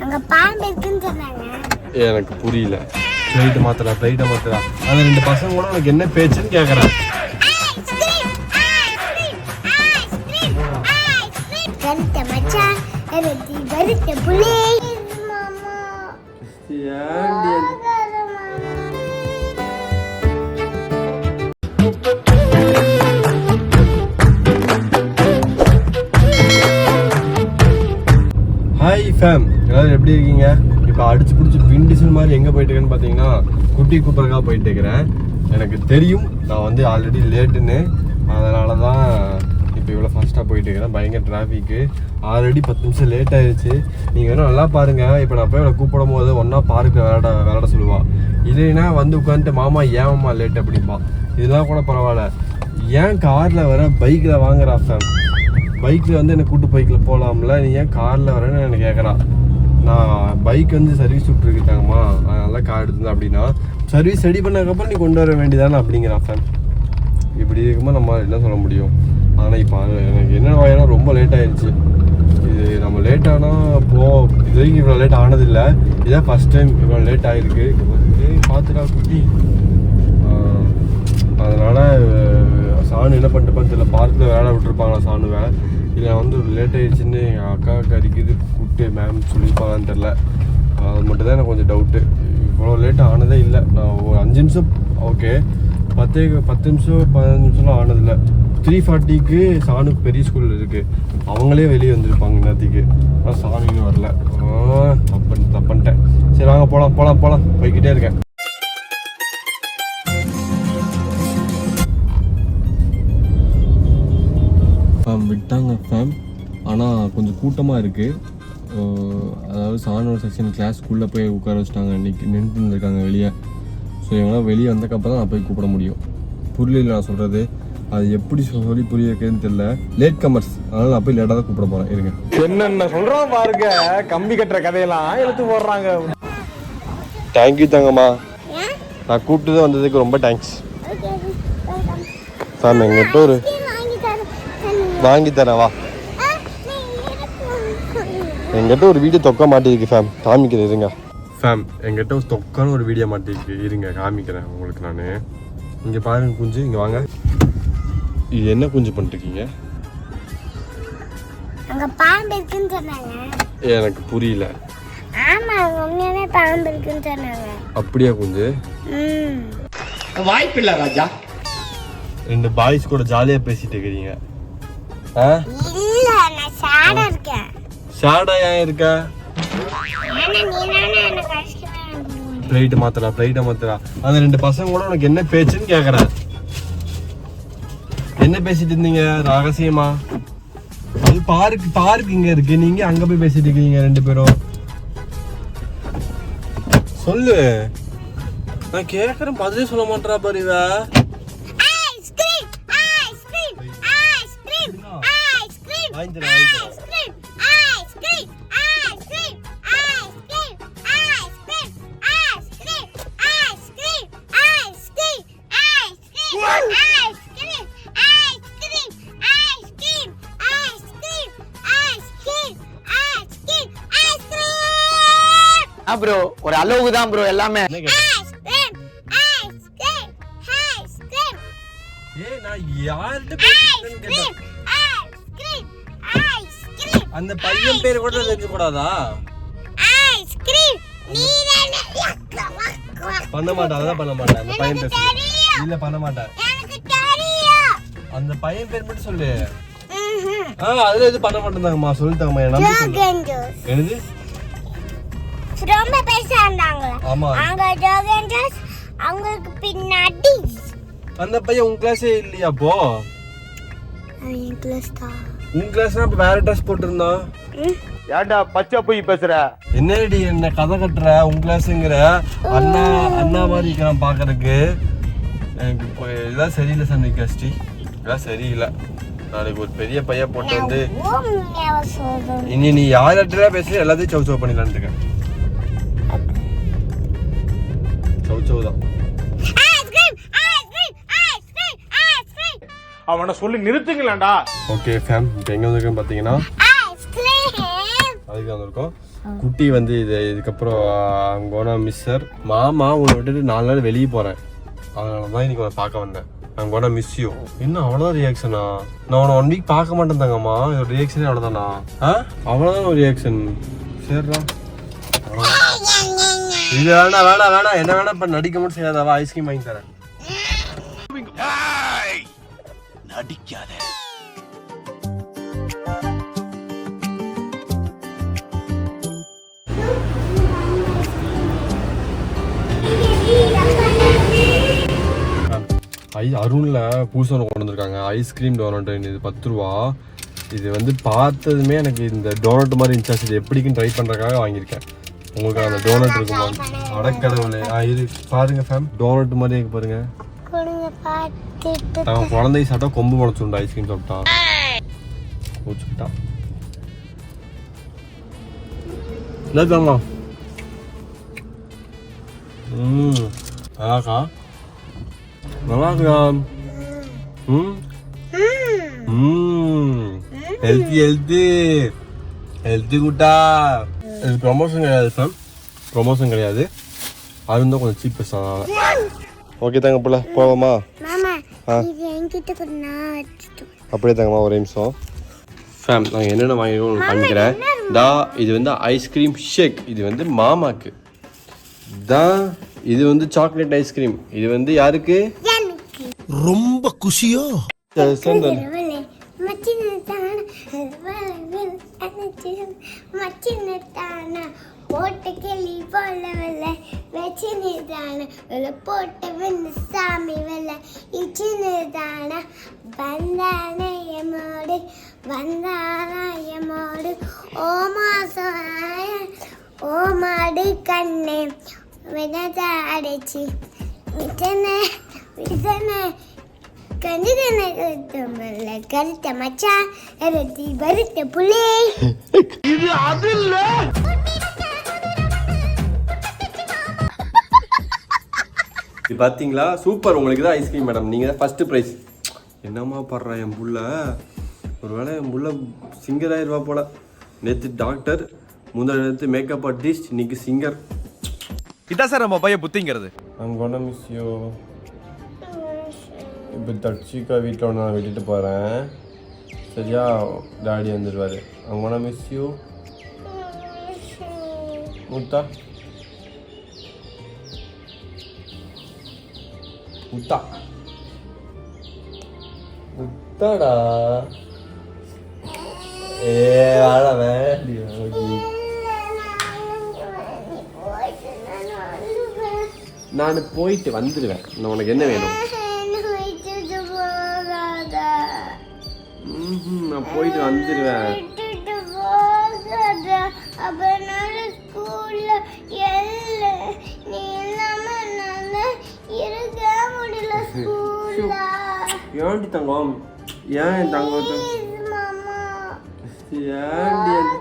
அங்க பாம்பு இருக்குன்னு சொன்னாங்க. எனக்கு புரியல. ஃப்ளைட்டை மாத்தலாம். அந்த ரெண்டு பசங்க கூட உனக்கு என்ன பேச்சுன்னு கேட்குறேன். ஹாய் ஃபேம், எல்லாரும் எப்படி இருக்கீங்க? இப்போ அடிச்சு பிடிச்சி விண்டிசன் மாதிரி எங்கே போயிட்டு இருக்கேன்னு பார்த்தீங்கன்னா குட்டி கூப்பருக்காக போயிட்டு இருக்கிறேன். எனக்கு தெரியும் நான் வந்து ஆல்ரெடி லேட்டுன்னு, அதனால தான் இப்போ இவ்வளோ ஃபாஸ்ட்டாக போயிட்டு இருக்கிறேன். பயங்கர டிராஃபிக்கு, ஆல்ரெடி 10 நிமிஷம் லேட் ஆயிடுச்சு. நீங்கள் வேணும் நல்லா பாருங்கள். இப்போ நான் போய் அவளை கூப்பிடும் போது ஒன்றா பார்க்கு விளையாட சொல்லுவாள். இல்லைன்னா வந்து உட்காந்துட்டு மாமா ஏமாம்மா லேட் அப்படிம்பா. இதெல்லாம் கூட பரவாயில்ல, ஏன் காரில் வர பைக்கில் வாங்குறா ஃபேம்? பைக்கில் வந்து என்னை கூட்டு பைக்கில் போகலாம்ல, நீ ஏன் காரில் வரேன்னு எனக்கு கேட்குறா. நான் பைக் வந்து சர்வீஸ் விட்டுருக்கிட்டாங்கம்மா, அதனால கார் எடுத்துருந்தேன். அப்படின்னா சர்வீஸ் ரெடி பண்ணதுக்கப்புறம் நீ கொண்டு வர வேண்டியதானே அப்படிங்கிறான் ஃபேன். இப்படி இருக்கும்போது நம்ம என்ன சொல்ல முடியும்? ஆனால் இப்போ எனக்கு என்ன வாயினா ரொம்ப லேட் ஆகிடுச்சு. இது நம்ம லேட் ஆனால் இது வரைக்கும் இவ்வளோ லேட் ஆனதில்லை, இதான் ஃபஸ்ட் டைம் இவ்வளோ லேட் ஆகிருக்கு. பார்த்துடா குட்டி. அதனால் சாணு என்ன பண்ணிட்டுப்பான்னு தெரியல, பார்க்கில் வேலை விட்டுருப்பாங்களா சாணுவை, இல்லை வந்து லேட் ஆகிடுச்சின்னு எங்கள் அக்கா கறிக்குது கூப்பிட்டு மேம் சொல்லியிருப்பாங்கன்னு தெரில. அது மட்டும் தான் எனக்கு கொஞ்சம் டவுட்டு. இவ்வளோ லேட் ஆனதே இல்லை. நான் ஒரு 5 நிமிஷம் ஓகே, 10 நிமிஷம் 15 நிமிஷம்லாம் ஆனதில்லை. 3:40க்கு சாணுக்கு பெரிய ஸ்கூலில் இருக்குது, அவங்களே வெளியே வந்துருப்பாங்க நேற்றுக்கு. ஆனால் சாணின்னு வரல. தப்புன்ட்டேன். சரி வாங்க போகலாம் போய்கிட்டே இருக்கேன். விட்டாங்க ஃபேம், ஆனால் கொஞ்சம் கூட்டமாக இருக்குது. அதாவது சாணோட செக்ஷன் கிளாஸ்க்குள்ளே போய் உட்கார வச்சுட்டாங்க. இன்றைக்கி நின்றுட்டு இருந்திருக்காங்க வெளியே. ஸோ இவங்களாம் வெளியே வந்தக்கப்புறம் தான் நான் போய் கூப்பிட முடியும். புரியல நான் சொல்கிறது, அது எப்படி சொல்லி புரிய வைக்கிறதுன்னு தெரியல. லேட் கமர்ஸ், அதனால் நான் போய் லேட்டாக தான் கூப்பிட போகிறேன். இருங்க, என்னென்ன சொல்கிறோம் பாருங்க. கம்பி கட்டுற கதையெல்லாம் எடுத்து போடுறாங்க. தேங்க்யூ தங்கம்மா, நான் கூப்பிட்டு வந்ததுக்கு ரொம்ப தேங்க்ஸ் ஃபேம். எங்கிட்ட ஒரு வாங்கி தரேன் வா. எங்கிட்ட ஒரு வீடியோ தொக்க மாட்டிருக்கு ஃபேம், காமிக்கிறேன் இருங்க ஃபேம். எங்கிட்ட ஒரு தொக்கான ஒரு வீடியோ மாட்டிருக்கு, இருங்க காமிக்கிறேன் உங்களுக்கு. நான் இங்கே பாருங்க குஞ்சு, இங்கே வாங்க. இது என்ன குஞ்சு பண்ணிருக்கீங்க? அங்க பாம்பு இருக்குன்னு சொன்னாங்க. எனக்கு புரியல. ஆமா, உண்மையாவே பாம்பு இருக்குன்னு சொன்னாங்க. அப்படியா குஞ்சு? வாய்ப்பில்லை ராஜா. 2 பாய்ஸ் கூட ஜாலியா பேசிட்டு இருக்கீங்க. இல்ல, நான் சாடா இருக்கேன். சாடா ஏன் இருக்க? ஃப்ளைட்டை மாத்தலாம். அந்த 2 பசங்க கூட உனக்கு என்ன பேச்சுன்னு கேட்குறேன். என்ன பேசிட்டு இருந்தீங்க ரகசியமா? அது பார்க் இங்க இருக்கு, நீங்க அங்க போய் பேசிட்டு இருக்கீங்க 2 பேரும். சொல்லு, நான் கேட்கறேன் பதிலே சொல்ல மாட்டா பாரு. இவ ப்ரோ ஒரு அளவுக்கு தான் ப்ரோ எல்லாமே. அந்த பையன் பேரு கூட தெரிஞ்சு கூடாதா? பண்ண மாட்டேன், அதான் பண்ண மாட்டேன். அந்த பையன் பேர் இல்ல, பண்ண மாட்டேன். அந்த பையன் பேர் மட்டும் சொல்லு. அதுல எது பண்ண மாட்டேந்தாங்கம்மா, சொல்லிட்டாங்கம்மா. என்னது ரொம்ப பேசாண்டாங்க. ஆமா, அங்க ஜோகன்ஜஸ் அவங்களுக்கு பின்னாடி. அந்த பையன் உன் கிளாஸே இல்லையா? அப்போ என் கிளாஸ் தான். உன் கிளாஸ்னா அப்ப வேற ட்ரெஸ் போட்டுருந்தான். ஏன்டா பச்சை போய் பேசுற? என்னடி என்ன கதை கட்டுற? உன் கிளாஸுங்கிற அண்ணா மாதிரி இருக்கிறான் பாக்குறதுக்கு. எனக்கு இப்போ இதெல்லாம் சரியில்லை சந்திக்காஸ்டி, இதெல்லாம் சரியில்லை. நாளைக்கு ஒரு பெரிய பையன் போட்டு வந்து இனி நீ யார்கிட்ட பேசுற எல்லாத்தையும் சவு பண்ணிடலான்னு இருக்கேன். சவு தான். அவனை சொல்லி நிறுத்துங்களேன்டா. ஓகே ஃபேம், இப்போ எங்கே வந்திருக்கேன்னு பார்த்தீங்கன்னா அதுக்கு வந்திருக்கோம். குட்டி வந்து இதுக்கப்புறம் அங்கோனா மிஸ்ஸர் மாமா உன்னை விட்டுட்டு 4 நாள் வெளியே போகிறேன், அதனால தான் இன்னைக்கு உன்னை பார்க்க வந்தேன். அங்கோனா மிஸ் யூ. இன்னும் அவ்வளோதான் ரியாக்ஷனா? நான் உன்னை 1 வீக் பார்க்க மாட்டேன் தங்கம்மா. ஒரு ரியாக்ஷனே அவ்வளோதானா? அவ்வளோதான் ஒரு ரியாக்ஷன். சரிடா, இது வேணாம் என்ன வேணா இப்போ நடிக்க மட்டும் செய்யாதாவா? ஐஸ்கிரீம் வாங்கி தரேன். நடிக்காத. அருணில் புதுசாக கொண்டு வந்திருக்காங்க ஐஸ்கிரீம் டோனட். இது 10 ரூபா. இது வந்து பார்த்ததுமே எனக்கு இந்த டோனட் மாதிரி இருந்துச்சு. இது எப்படிக்குன்னு ட்ரை பண்ணுறதுக்காக வாங்கியிருக்கேன். உங்களுக்கு அந்த டோனட் இருக்குமா? அடக்கடவுளே, இது பாருங்க ஃபேம், டோனட் மாதிரி இருக்கு பாருங்க. அவன் குழந்தை சாப்பிட்டா கொம்பு முளைச்சுண்டா, ஐஸ்கிரீம் சாப்பிட்டா வச்சுக்கிட்டா. இல்லைதாங்களா? நல்லாக்கா, நல்லா இருக்குதா? ஹெல்த்தி குட்டா. இது ப்ரொமோஷன் கிடையாது ஃபேம், ப்ரொமோஷன் கிடையாது. அது இருந்தால் கொஞ்சம் சீப்பஸ்ட் தான். ஓகே தாங்க போல போவோமா? அப்படியே தாங்கம்மா, ஒரு நிமிஷம் ஃபேம். நாங்கள் என்னென்ன வாங்கிருக்கோம் காமிக்கிறேன். இது வந்து ஐஸ்கிரீம் ஷேக். இது வந்து மாமாக்கு தான். இது வந்து சாக்லேட் ஐஸ்கிரீம். இது வந்து யாருக்கு? ரொம்ப குஷியோ? போட்ட கிளி போல வெள்ள வச்சினதான வெள்ள போட்ட வெள்ள சாமி வெள்ள இச்சினதான வந்தானயமோடு வந்தானயமோடு ஓமாசாய ஓமாடு கண்ணே வினதா அடைச்சி விட்டன விட்டன கண்டிதனை கருத்தமல்ல கருத்த மச்சா ரத்தி பருத்த புலே. இது அது இல்ல. இது பார்த்தீங்களா? சூப்பர். உங்களுக்கு தான் ஐஸ்கிரீம் மேடம். நீங்கள் தான் ஃபஸ்ட்டு ப்ரைஸ். என்னம்மா படுறா என் புள்ள? ஒரு வேளை என் புள்ள சிங்கர் ஆயிடுவா போல. நேற்று டாக்டர், நேற்று மேக்கப் ஆர்டிஸ்ட், இன்னைக்கு சிங்கர். இதான் சார் நம்ம பையன் புத்திங்கிறது. I'm gonna miss you. இப்போ தட்சிகா வீட்டில் ஒன்று நான் விட்டுட்டு போகிறேன். சரியா? டாடி வந்துடுவார். I'm gonna miss you. முத்தா முத்தா முத்தாடா. வாழ வேண்டிய நான் போயிட்டு வந்துடுவேன். நான் உனக்கு என்ன வேணும்? நான் போயிட்டு வந்துடுவேன். ஏன்டி தங்கம்? ஏன் தங்கம்? ஏன்டி